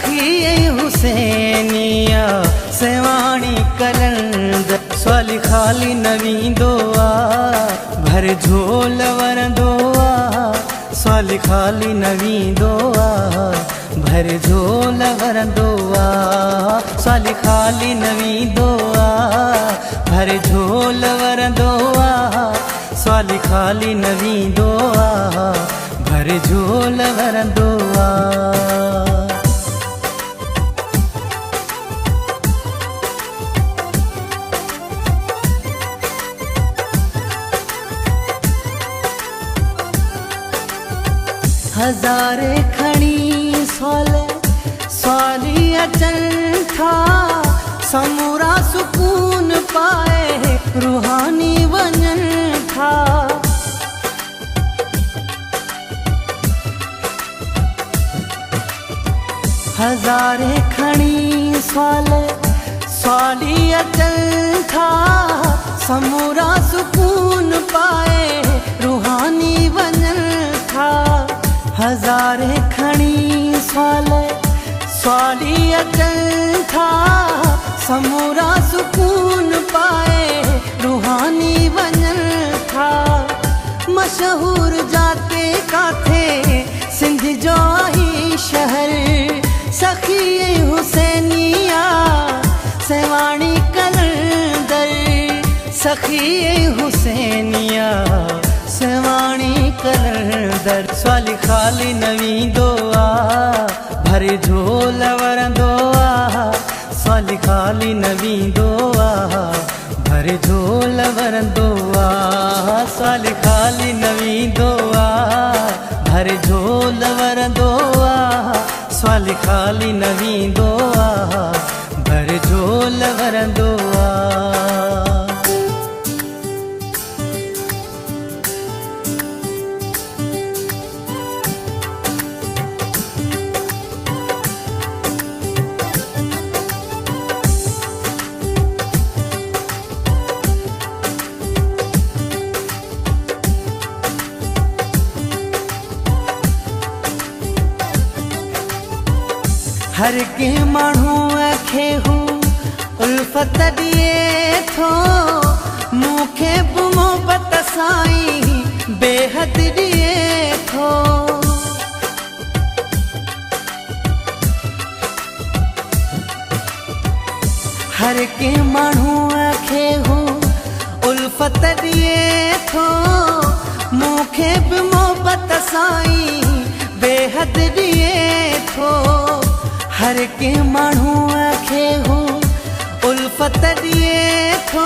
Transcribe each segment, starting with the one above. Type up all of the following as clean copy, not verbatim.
सखी हुसैनिया सेवाणी कलंद स्वाली खाली नवी दुआ भर झोल वर दुआ स्वाली खाली नवी दुआ भर झोल वर दुआ स्वाली खाली नवी दुआ भर झोल वर दुआ स्वाली खाली नवी दुआ भर झोल वर दुआ। हजारे खणी स्वाली अचन था समूरा सुकून पाए रूहानी वञन था। हजारे खणी स्वाली अचन था समूरा सुकून पाए रूहानी वञन था। हजारे खणी स्वाली अचन था समूरा सुकून पाए रूहानी वञन था। मशहूर जाते काथे सिंध जो ही शहर सखी हुसैनिया सेवाणी कलंदर सखी हुसैनिया सेवाणी कलंदर स्वाली खाली नवी दुआ भर झोल वर दुआ स्वाली खाली नवी दुआ भर झोल वर दुआ स्वाली खाली नवी दुआ भर झोल वर दुआ स्वाली खाली नवी दुआ भर झोल वर दुआ। हर के माण्हू खे हू उल्फत ॾिए थो मूंखे बि मोहबत साईं बेहद ॾिए थो। हर के माण्हू खे हू उल्फत ॾिए थो मूंखे बि मोहबत साईं बेहद ॾिए थो। हर के माण्हू खे हू उल्फत ॾिए थो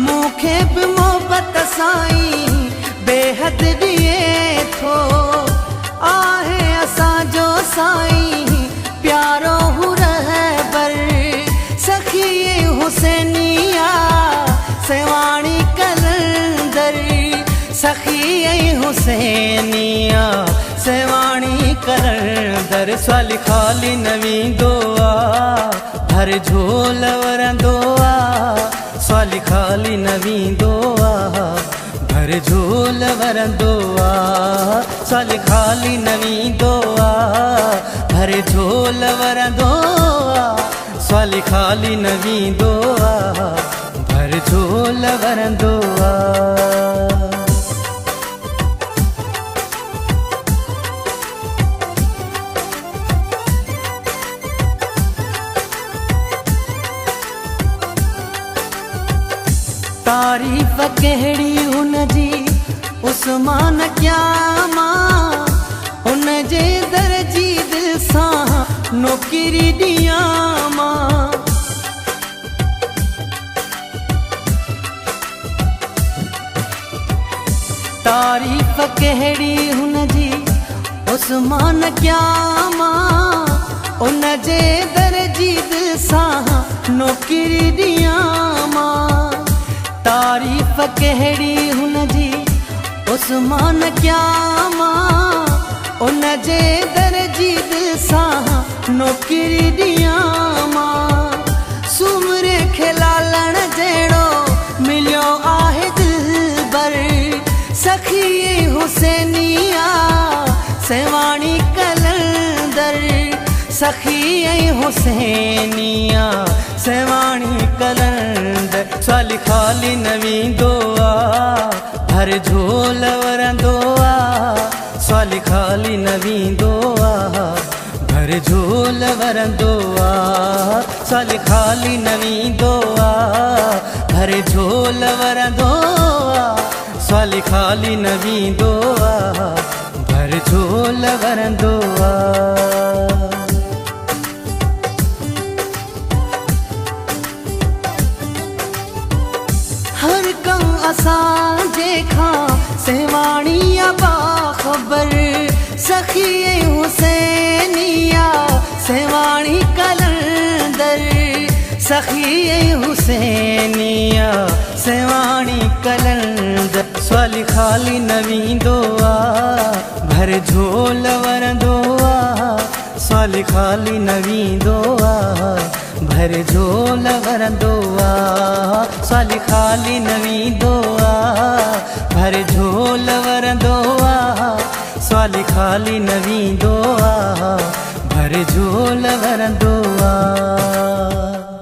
मूंखे बि मोहबत साईं बेहद ॾिए थो। आहे असांजो साईं प्यारो हू रहबर सखी हुसैनिया सेवाणी कलंदर सखी हुसैनिया सेवाणी कलंदर स्वाली खाली नवी दुआ भर झोल वर दुआ स्वाली खाली नवी दुआ भर झोल वर दुआ स्वाली खाली नवी दुआ भर झोल वर दुआ स्वाली खाली नवी दुआ भर झोल वर दुआ। तारीफ़ कहिड़ी हुनजी उस्मान क्या मां हुन जे दर जी दिल सां नौकरी ॾियां मां। तारीफ़ कहिड़ी हुनजी उस्मान क्या मां हुन जे दर जी दिल सां नौकरी ॾियां मां। तारीफ़ कहिड़ी हुनजी उस्मान क्या मां उन जे दर जी दिल सां नौकरी ॾियां मां। सुमरे खे लालण जहिड़ो मिलियो आहे दिलबर सखी हुसैनिया सेवाणी कलंदर सखी ऐं हुसैनिया सेवाणी कलंद साली खाली न वेंदो आहे हर झोल वरंदो आहे साली खाली न वेंदो आहे हर झोल वरंदो आहे साली खाली न वेंदो आहे हर झोल वरंदो आहे साली खाली न वेंदो आहे हर झोल वरंदो आहे हर कम असांजे खां सेवाणी बाख़बर सखी हुसैनिया सेवाणी कलंदर सखी हुसैनिया सेवाणी कलंदर साली खाली न वेंदो आहे भर झोल वरंदो आहे साली खाली न वेंदो आहे भर झोल वरंदो आहे साली खाली न वेंदो आहे भर झोल वरंदो आहे साली खाली न वेंदो आहे भर झोल वरंदो आहे।